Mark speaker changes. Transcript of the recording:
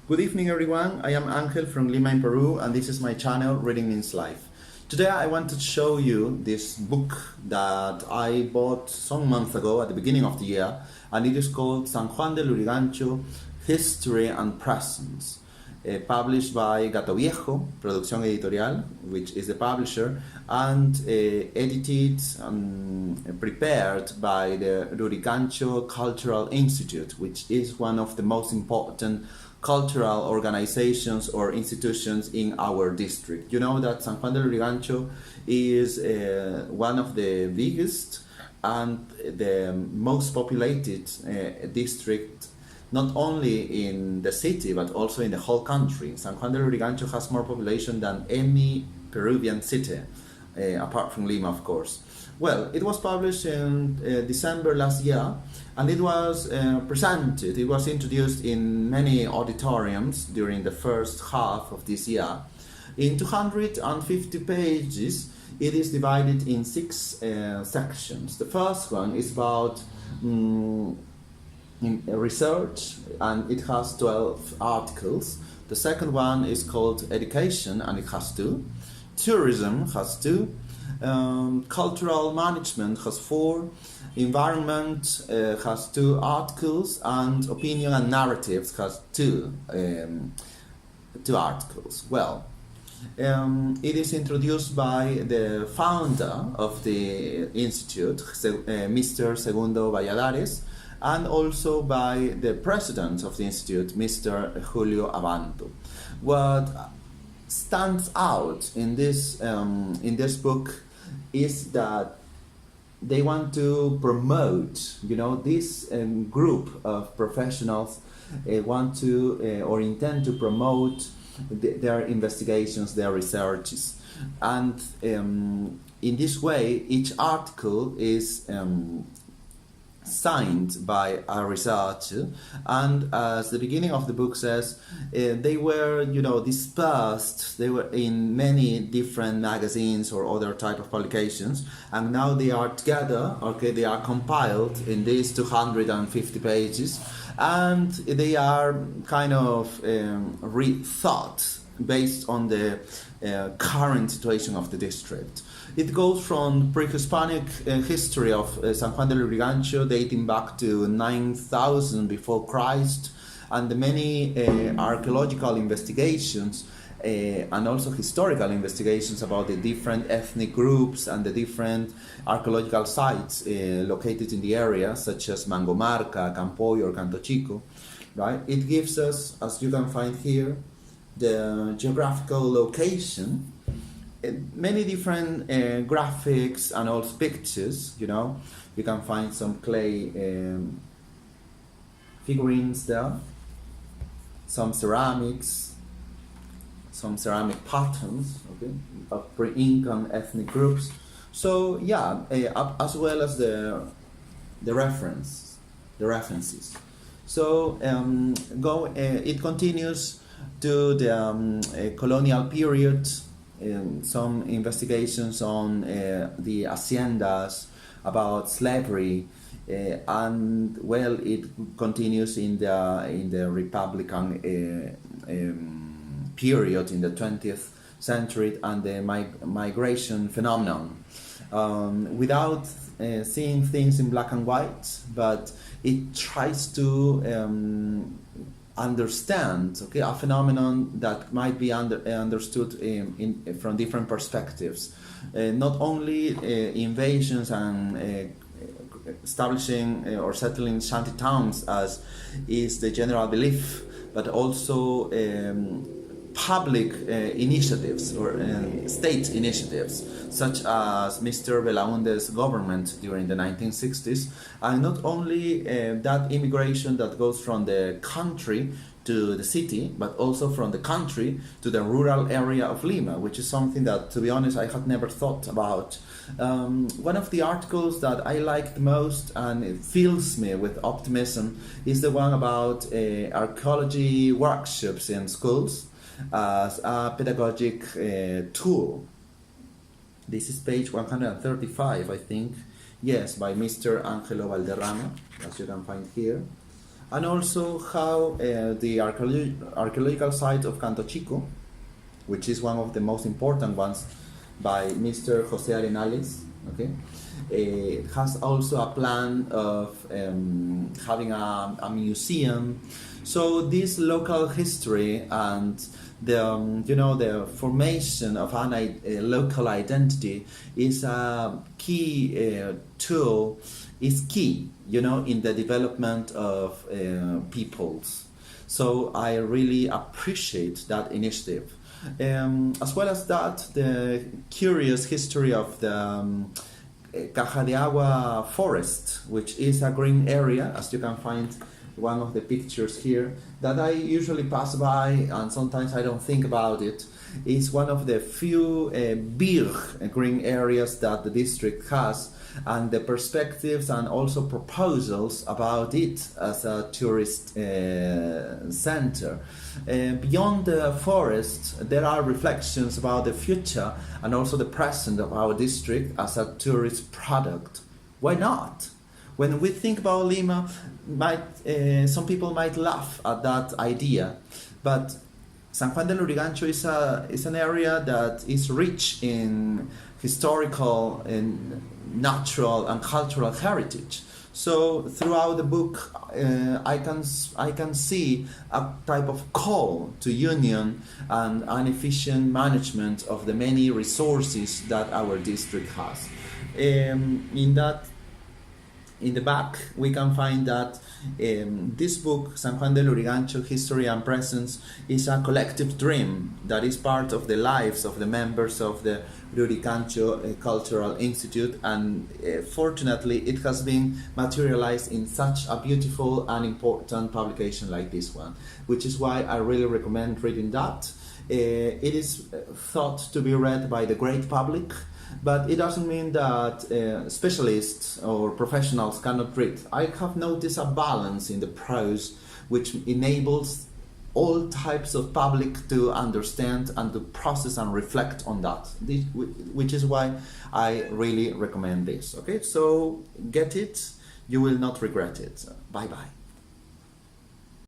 Speaker 1: Good evening everyone, I am Angel from Lima in Peru and this is my channel Reading Means Life. Today I wanted to show you this book that I bought some months ago at the beginning of the year, and it is called San Juan de Lurigancho, History and Presence, published by Gato Viejo, Producción Editorial, which is the publisher, and edited and prepared by the Ruricancho Cultural Institute, which is one of the most important cultural organizations or institutions in our district. You know that San Juan de Lurigancho is one of the biggest and the most populated district, not only in the city but also in the whole country. San Juan de Lurigancho has more population than any Peruvian city, apart from Lima, of course. Well, it was published in December last year, and it was presented, it was introduced in many auditoriums during the first half of this year. In 250 pages, it is divided in 6 sections. The first one is about research, and it has 12 articles. The second one is called Education, and it has 2. Tourism has 2. Cultural management has 4. Environment has 2 articles, and opinion and narratives has 2 articles. Well, it is introduced by the founder of the institute, Mr. Segundo Valladares, and also by the president of the institute, Mr. Julio Abanto. What stands out in this book is that they want to promote, this group of professionals want to or intend to promote their investigations, their researches, and in this way each article is signed by a researcher, and as the beginning of the book says, they were dispersed, they were in many different magazines or other type of publications, and now they are together, they are compiled in these 250 pages, and they are kind of rethought based on the current situation of the district. It goes from pre-Hispanic history of San Juan de Lurigancho dating back to 9000 before Christ, and the many archaeological investigations and also historical investigations about the different ethnic groups and the different archaeological sites located in the area, such as Mangomarca, Campoy or Canto Chico. Right? It gives us, as you can find here, the geographical location, many different graphics and also pictures. You can find some clay figurines there, some ceramics, some ceramic patterns, of pre-Incan ethnic groups. So yeah, as well as the references. So it continues to the colonial period. Some investigations on the haciendas, about slavery, and well, it continues in the Republican period in the 20th century and the migration phenomenon, without seeing things in black and white, but it tries to understand a phenomenon that might be understood from different perspectives. Not only invasions and establishing or settling shanty towns, as is the general belief, but also public initiatives or state initiatives, such as Mr. Belaunde's government during the 1960s, and not only that immigration that goes from the country to the city, but also from the country to the rural area of Lima, which is something that, to be honest, I had never thought about. One of the articles that I liked most, and it fills me with optimism, is the one about archaeology workshops in schools as a pedagogic tool. This is page 135, I think. Yes, by Mr. Angelo Valderrama, as you can find here. and also how the archaeological site of Canto Chico, which is one of the most important ones by Mr. Jose Arenales, okay, has also a plan of having a museum. So this local history and the the formation of a local identity is a key tool, is key, in the development of peoples. So I really appreciate that initiative. As well as that, the curious history of the Caja de Agua forest, which is a green area, as you can find one of the pictures here, that I usually pass by and sometimes I don't think about it. It's one of the few big green areas that the district has, and the perspectives and also proposals about it as a tourist center. Beyond the forest, there are reflections about the future and also the present of our district as a tourist product. Why not? When we think about Lima, some people might laugh at that idea, but San Juan de Lurigancho is an area that is rich in historical and natural and cultural heritage. So throughout the book, I can see a type of call to union and an efficient management of the many resources that our district has. In the back, we can find that this book, San Juan de Lurigancho, History and Presence, is a collective dream that is part of the lives of the members of the Ruricancho Cultural Institute, and fortunately it has been materialized in such a beautiful and important publication like this one, which is why I really recommend reading that. It is thought to be read by the great public, but it doesn't mean that specialists or professionals cannot read. I have noticed a balance in the prose which enables all types of public to understand and to process and reflect on that, which is why I really recommend this. Okay, so get it, you will not regret it. Bye bye.